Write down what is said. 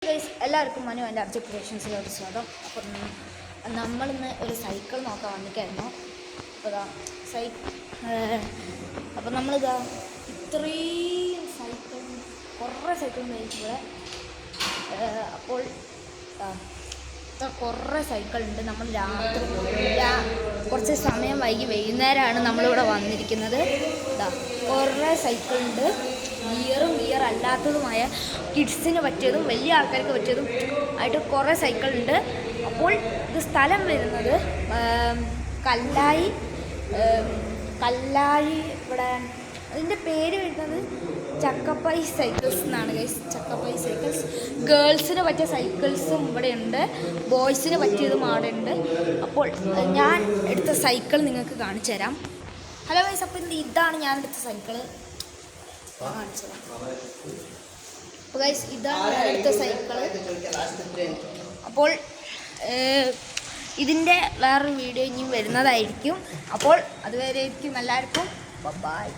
എല്ലാവർക്കും മനു എൻ്റെ അബ്ജക്ട് ക്രിയേഷൻസിലോട്ട് സ്വാഗതം. അപ്പം നമ്മളിന്ന് ഒരു സൈക്കിൾ നോക്കാൻ വന്നിട്ടായിരുന്നു. അപ്പോൾ അപ്പം നമ്മളിതാ ഇത്രയും സൈക്കിൾ കുറേ സൈക്കിൾ ഇവിടെ. അപ്പോൾ കുറേ സൈക്കിളുണ്ട്. നമ്മൾ രാത്രി കുറച്ച് സമയം വൈകി വൈകുന്നേരമാണ് നമ്മളിവിടെ വന്നിരിക്കുന്നത്. കുറേ സൈക്കിളുണ്ട്. ഗിയർ അല്ലാത്തതുമായ കിഡ്സിന് പറ്റിയതും വലിയ ആൾക്കാർക്ക് പറ്റിയതും ആയിട്ട് കുറേ സൈക്കിളുണ്ട്. അപ്പോൾ ഇത് സ്ഥലം വരുന്നത് കല്ലായി ഇവിടെ. അതിൻ്റെ പേര് വരുന്നത് ചക്കപ്പൈ സൈക്കിൾസ് എന്നാണ് ഗൈസ്. ചക്കപ്പൈ സൈക്കിൾസ് ഗേൾസിന് പറ്റിയ സൈക്കിൾസും ഇവിടെ ഉണ്ട്, ബോയ്സിന് പറ്റിയതും അവിടെ ഉണ്ട്. അപ്പോൾ ഞാൻ എടുത്ത സൈക്കിൾ നിങ്ങൾക്ക് കാണിച്ചു തരാം. ഹലോ ഗൈസ്, അപ്പോൾ ഇതാണ് ഞാൻ എടുത്ത സൈക്കിള്. അപ്പോൾ ഗൈസ് ഇതാണ് ഞാൻ എടുത്ത സൈക്കിള്. അപ്പോൾ ഇതിൻ്റെ വേറൊരു വീഡിയോ ഇനിയും വരുന്നതായിരിക്കും. അപ്പോൾ അതുവരേക്കും എല്ലാവർക്കും ബൈ.